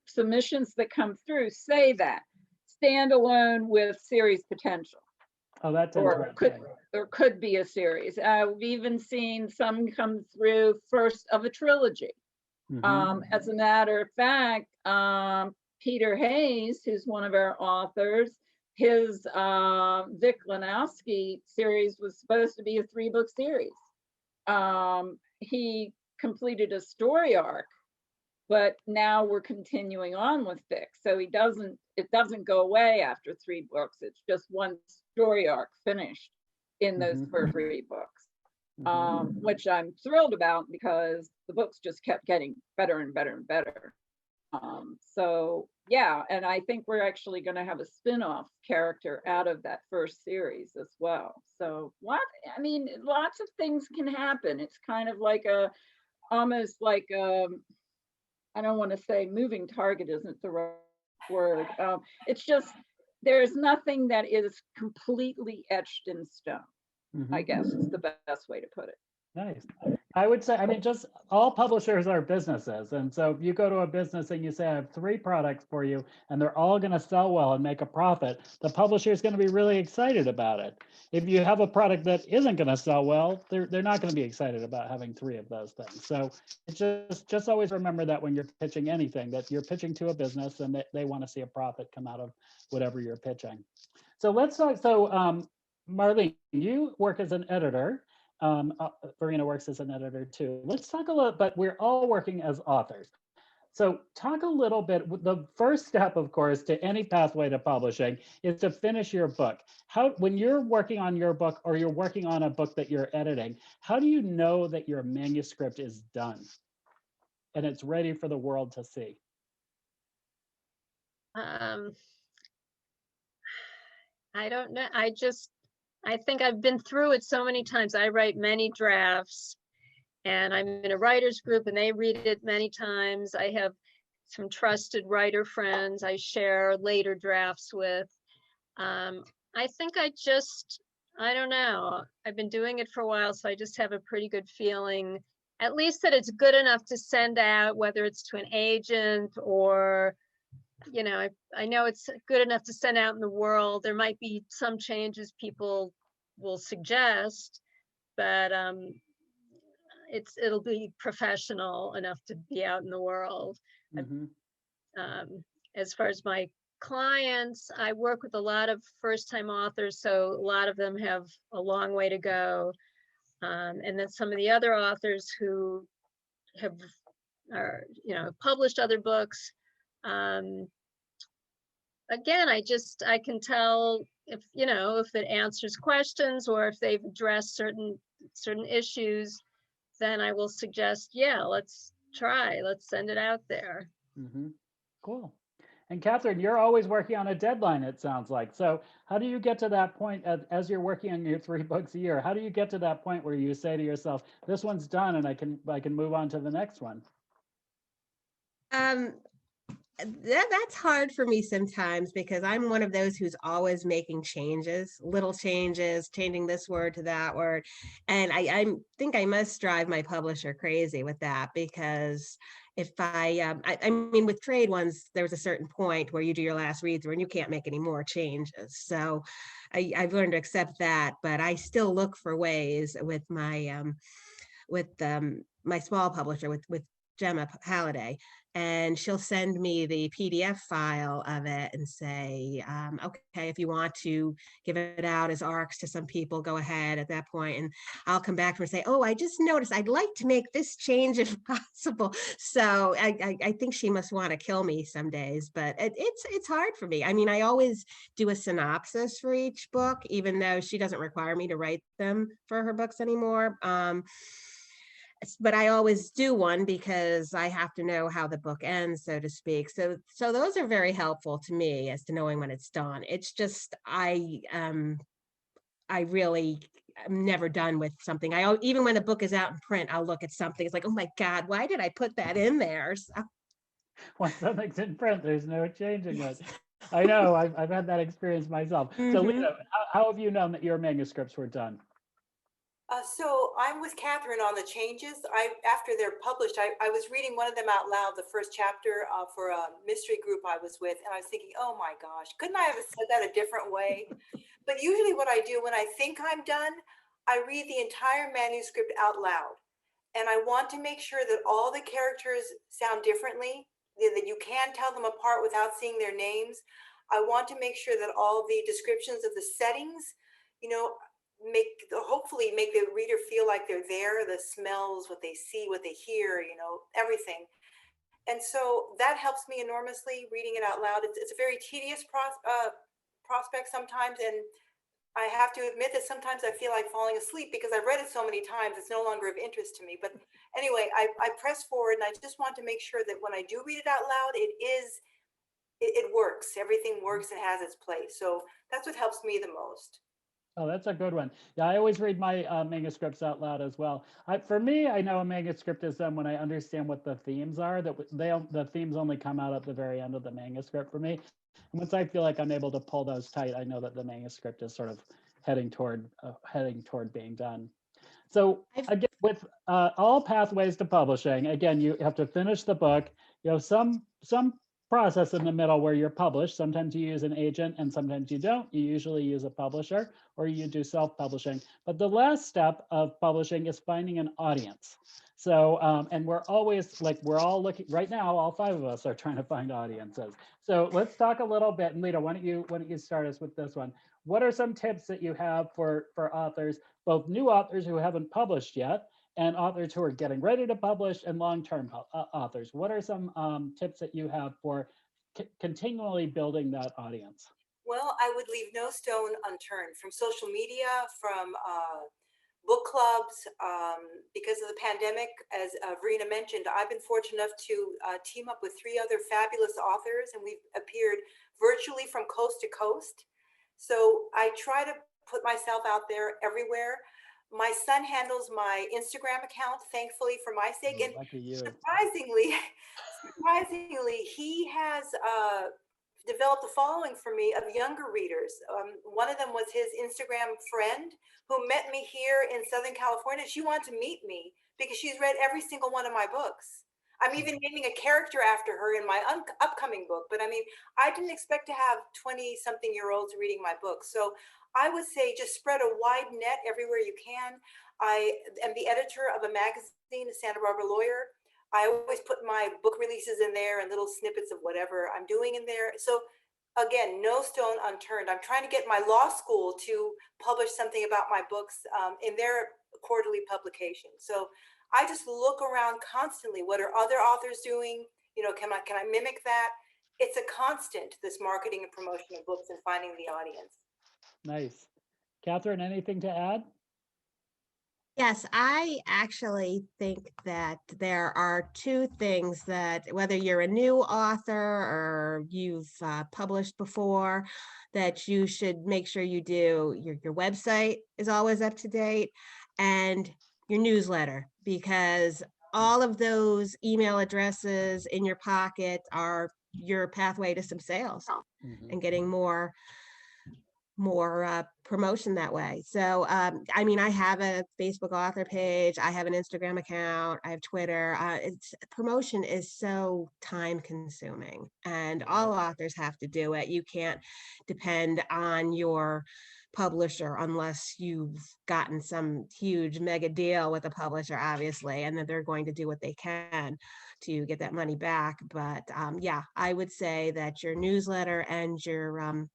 submissions that come through say that standalone with series potential.
Oh, that's interesting.
Or could be a series. We've even seen some come through first of a trilogy. As a matter of fact, Peter Hayes, who's one of our authors, his Vic Lanowski series was supposed to be a 3-book series. He completed a story arc, but now we're continuing on with Vic. So it doesn't go away after 3 books. It's just one story arc finished in those first 3 books, which I'm thrilled about because the books just kept getting better and better and better. So yeah, and I think we're actually going to have a spin-off character out of that first series as well. So I mean, lots of things can happen. It's kind of like almost like I don't want to say moving target isn't the right word. It's just, there's nothing that is completely etched in stone. I guess is the best way to put it.
Nice. I would say, I mean, just all publishers are businesses. And so if you go to a business and you say, I have 3 products for you, and they're all going to sell well and make a profit, the publisher is going to be really excited about it. If you have a product that isn't going to sell well, they're not going to be excited about having 3 of those things. So it's just always remember that when you're pitching anything, that you're pitching to a business and that they want to see a profit come out of whatever you're pitching. So let's talk. So Marlene, you work as an editor. Verena works as an editor too. Let's talk a little, but we're all working as authors. So talk a little bit, the first step, of course, to any pathway to publishing is to finish your book. When you're working on your book or you're working on a book that you're editing, how do you know that your manuscript is done and it's ready for the world to see?
I don't know. I think I've been through it so many times. I write many drafts And I'm in a writer's group and they read it many times. I have some trusted writer friends I share later drafts with. I think I don't know. I've been doing it for a while, so I just have a pretty good feeling, at least that it's good enough to send out, whether it's to an agent or, you know, I know it's good enough to send out in the world. There might be some changes people will suggest, but it'll be professional enough to be out in the world.
Mhm.
As far as my clients, I work with a lot of first-time authors, so a lot of them have a long way to go. And then some of the other authors who are, you know, published other books. Again, I can tell if, you know, if it answers questions or if they've addressed certain issues, then I will suggest, yeah, let's send it out there.
Mhm. Cool. And Catherine, you're always working on a deadline, it sounds like. So how do you get to that point as you're working on your 3 books a year? How do you get to that point where you say to yourself, this one's done and I can move on to the next one?
That's hard for me sometimes because I'm one of those who's always making changes, little changes, changing this word to that word. And I think I must drive my publisher crazy with that because if I mean, with trade ones, there's a certain point where you do your last read through and you can't make any more changes. So I've learned to accept that, but I still look for ways with my my small publisher with Gemma Halliday, and she'll send me the PDF file of it and say, okay, if you want to give it out as ARCs to some people, go ahead at that point. And I'll come back and say, oh, I just noticed I'd like to make this change if possible. So I think she must want to kill me some days, but it's hard for me. I mean, I always do a synopsis for each book, even though she doesn't require me to write them for her books anymore. But I always do one because I have to know how the book ends, so to speak. So those are very helpful to me as to knowing when it's done. It's just I really am never done with something. Even when the book is out in print, I'll look at something. It's like, oh my God, why did I put that in there? So,
When something's in print, there's no changing it. I know, I've had that experience myself. So Lida, how have you known that your manuscripts were done?
So I'm with Catherine on the changes. After they're published, I was reading one of them out loud, the first chapter for a mystery group I was with, and I was thinking, oh my gosh, couldn't I have said that a different way? But usually what I do when I think I'm done, I read the entire manuscript out loud. And I want to make sure that all the characters sound differently, that you can tell them apart without seeing their names. I want to make sure that all the descriptions of the settings, you know, hopefully make the reader feel like they're there, the smells, what they see, what they hear, you know, everything. And so that helps me enormously reading it out loud. It's a very tedious prospect sometimes, and I have to admit that sometimes I feel like falling asleep because I've read it so many times, it's no longer of interest to me. But anyway, I press forward and I just want to make sure that when I do read it out loud, it works. Everything works and has its place. So that's what helps me the most.
Oh, that's a good one. Yeah, I always read my manuscripts out loud as well. For me, I know a manuscript is done when I understand what the themes are. The themes only come out at the very end of the manuscript for me. And once I feel like I'm able to pull those tight, I know that the manuscript is sort of heading toward being done. So again, with all pathways to publishing, again, you have to finish the book. You have some process in the middle where you're published. Sometimes you use an agent and sometimes you don't. You usually use a publisher or you do self-publishing. But the last step of publishing is finding an audience. So, and we're always we're all looking right now, all 5 of us are trying to find audiences. So let's talk a little bit. And Lida, why don't you start us with this one? What are some tips that you have for authors, both new authors who haven't published yet, and authors who are getting ready to publish, and long-term authors? What are some tips that you have for continually building that audience?
Well, I would leave no stone unturned, from social media, from book clubs. Because of the pandemic, as Verena mentioned, I've been fortunate enough to team up with 3 other fabulous authors, and we've appeared virtually from coast to coast. So I try to put myself out there everywhere. my son handles my Instagram account, thankfully for my sake.
Oh,
And
lucky you.
surprisingly, he has developed a following for me of younger readers. One of them was his Instagram friend who met me here in Southern California. She wanted to meet me because she's read every single one of my books. I'm even naming a character after her in my upcoming book. But I mean, I didn't expect to have 20-something-year-olds reading my books. So I would say just spread a wide net everywhere you can. I am the editor of a magazine, the Santa Barbara Lawyer. I always put my book releases in there and little snippets of whatever I'm doing in there. So again, no stone unturned. I'm trying to get my law school to publish something about my books in their quarterly publication. So I just look around constantly. What are other authors doing? You know, can I mimic that? It's a constant, this marketing and promotion of books and finding the audience.
Nice. Catherine, anything to add?
Yes, I actually think that there are two things that whether you're a new author or you've published before, that you should make sure you do. Your website is always up to date, and your newsletter, because all of those email addresses in your pocket are your pathway to some sales and getting more promotion that way. So I mean, I have a Facebook author page, I have an Instagram account, I have Twitter. Promotion is so time consuming, and all authors have to do it. You can't depend on your publisher unless you've gotten some huge mega deal with a publisher, obviously, and then they're going to do what they can to get that money back. But yeah, I would say that your newsletter and your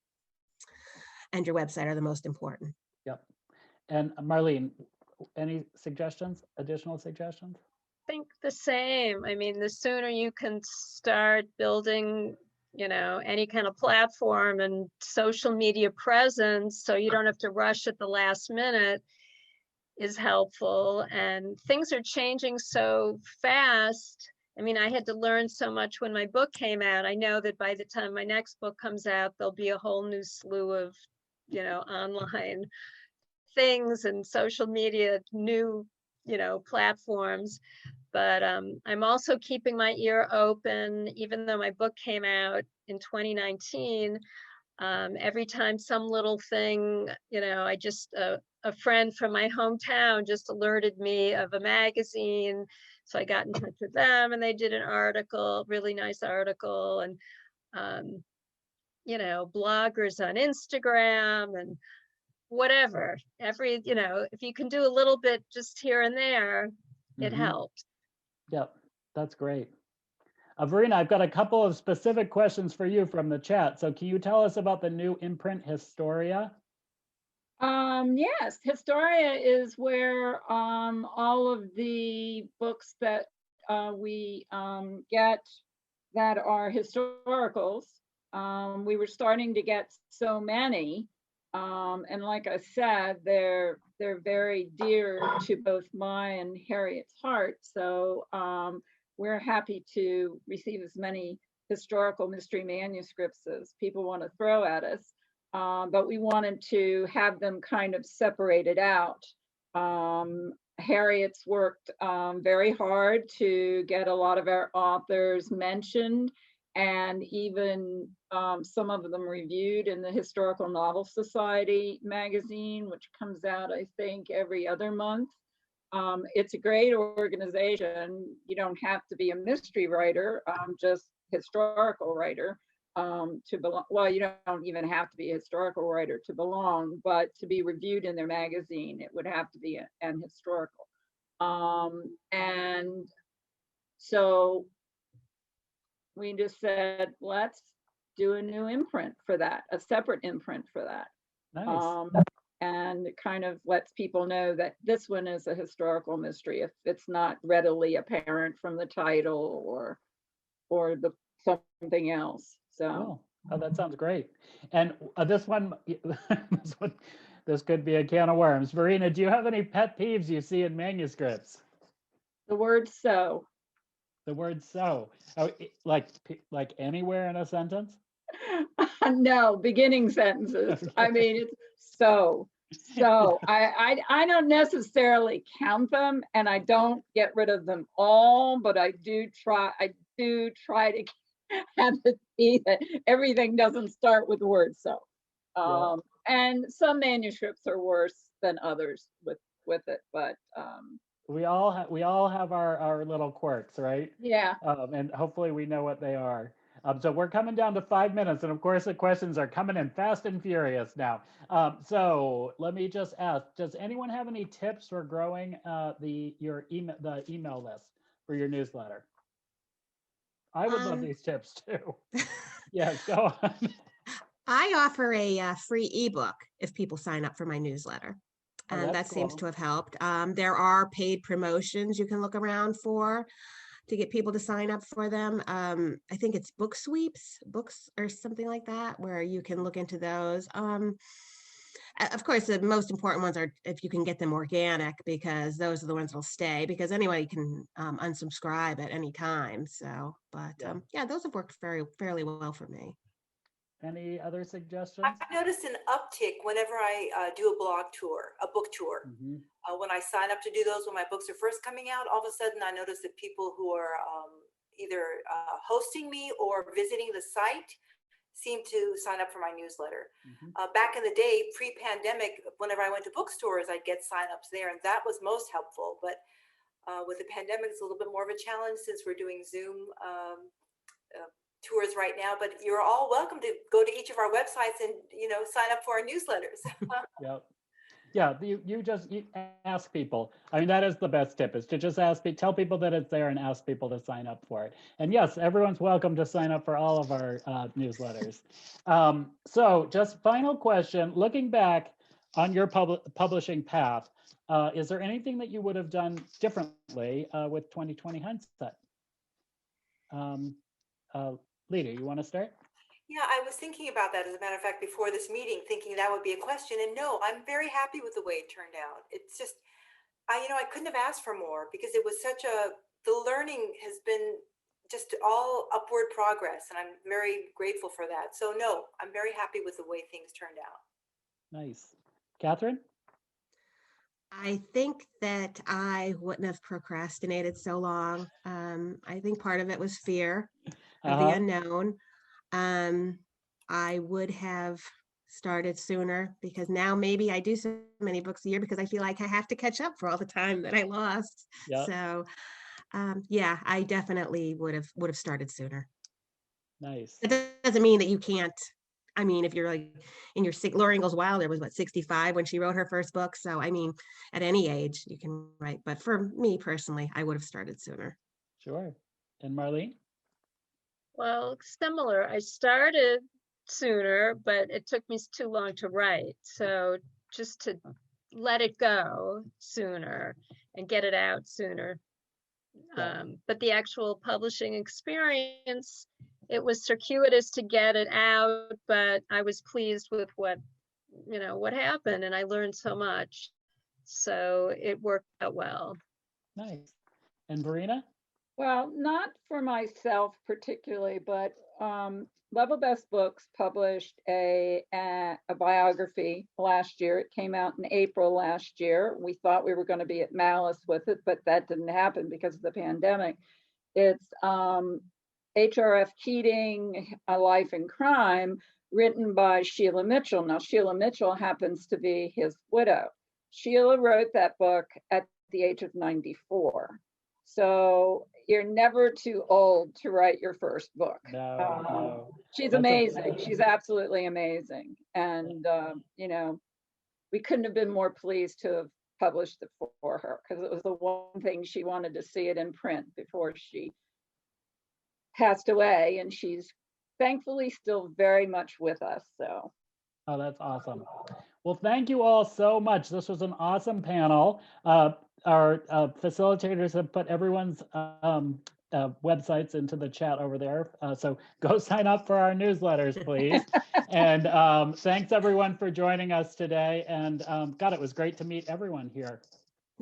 website are the most important.
Yep. And Marlene, any suggestions, additional suggestions?
I think the same. I mean, the sooner you can start building, you know, any kind of platform and social media presence, so you don't have to rush at the last minute, is helpful. And things are changing so fast. I mean, I had to learn so much when my book came out. I know that by the time my next book comes out, there'll be a whole new slew of, you know, online things and social media, new, you know, platforms. But I'm also keeping my ear open, even though my book came out in 2019. Every time some little thing, you know, I just, a friend from my hometown just alerted me of a magazine. So I got in touch with them and they did an article, really nice article. And, you know, bloggers on Instagram and whatever, you know, if you can do a little bit just here and there, it helps.
Yep, that's great. Verena, I've got a couple of specific questions for you from the chat. So can you tell us about the new imprint Historia?
Yes, Historia is where all of the books that we get that are historicals. We were starting to get so many, and like I said, they're very dear to both my and Harriet's heart. So we're happy to receive as many historical mystery manuscripts as people want to throw at us. But we wanted to have them kind of separated out. Harriet's worked very hard to get a lot of our authors mentioned, and even some of them reviewed in the Historical Novel Society magazine, which comes out, I think, every other month. It's a great organization. You don't have to be a mystery writer, just historical writer to belong. Well, you don't even have to be a historical writer to belong, but to be reviewed in their magazine, it would have to be an historical. And so we just said, let's do a new imprint for that, a separate imprint for that.
Nice.
And it kind of lets people know that this one is a historical mystery if it's not readily apparent from the title or the something else. So
cool. Oh, that sounds great. And this one, this could be a can of worms. Verena, do you have any pet peeves you see in manuscripts?
The word "so."
The word "so." Oh, like anywhere in a sentence?
No, beginning sentences. I mean, it's so. So I don't necessarily count them, and I don't get rid of them all, but I do try to have it be that everything doesn't start with the word so. And some manuscripts are worse than others with it, but
we all have our little quirks, right?
yeah.
And hopefully we know what they are. So we're coming down to 5 minutes, and of course the questions are coming in fast and furious now. So let me just ask: does anyone have any tips for growing the email list for your newsletter? I would love these tips too. Yes, go on.
I offer a free ebook if people sign up for my newsletter.
Oh,
And that
that's
seems
cool.
to have helped. There are paid promotions you can look around for to get people to sign up for them. I think it's book sweeps, books or something like that, where you can look into those. Of course, the most important ones are if you can get them organic, because those are the ones that'll stay, because anybody can unsubscribe at any time. So, but yeah, those have worked fairly well for me.
Any other suggestions?
I've noticed an uptick whenever I do a book tour.
Mm-hmm.
When I sign up to do those when my books are first coming out, all of a sudden I notice that people who are either hosting me or visiting the site seem to sign up for my newsletter.
Mm-hmm.
Back in the day, pre-pandemic, whenever I went to bookstores, I'd get signups there, and that was most helpful. But with the pandemic, it's a little bit more of a challenge since we're doing Zoom tours right now. But you're all welcome to go to each of our websites and sign up for our newsletters.
Yep. Yeah, you just ask people. I mean, that is the best tip, is to just tell people that it's there and ask people to sign up for it. And yes, everyone's welcome to sign up for all of our newsletters. So just final question, looking back on your publishing path, is there anything that you would have done differently with 2020 hindsight? Lida, you want to start?
Yeah, I was thinking about that, as a matter of fact, before this meeting, thinking that would be a question. And no, I'm very happy with the way it turned out. It's just, I couldn't have asked for more, because it was the learning has been just all upward progress. And I'm very grateful for that. So no, I'm very happy with the way things turned out.
Nice. Catherine?
I think that I wouldn't have procrastinated so long. I think part of it was fear of the unknown. I would have started sooner, because now maybe I do so many books a year because I feel like I have to catch up for all the time that I lost.
Yep.
So yeah, I definitely would have started sooner.
Nice.
It doesn't mean that you can't. I mean, if you're like in your Laura Ingalls Wilder was 65 when she wrote her first book. So I mean, at any age you can write. But for me personally, I would have started sooner.
Sure. And Marlene?
Well, similar. I started sooner, but it took me too long to write. So just to let it go sooner and get it out sooner.
Yeah.
But the actual publishing experience, it was circuitous to get it out, but I was pleased with what happened, and I learned so much. So it worked out well.
Nice. And Verena?
Well, not for myself particularly, but Level Best Books published a biography last year. It came out in April last year. We thought we were going to be at Malice with it, but that didn't happen because of the pandemic. It's H.R.F. Keating, A Life in Crime, written by Sheila Mitchell. Now, Sheila Mitchell happens to be his widow. Sheila wrote that book at the age of 94. So you're never too old to write your first book.
No.
She's amazing. She's absolutely amazing. And, we couldn't have been more pleased to have published it for her, because it was the one thing she wanted to see it in print before she passed away. And she's thankfully still very much with us. So.
Oh, that's awesome. Well, thank you all so much. This was an awesome panel. Our facilitators have put everyone's websites into the chat over there. So go sign up for our newsletters, please. And thanks everyone for joining us today. And God, it was great to meet everyone here.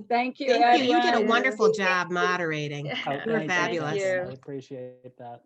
Thank you,
Thank
Edwin.
you. You did a wonderful job moderating.
Yeah.
You were fabulous.
Thank you.
I appreciate that.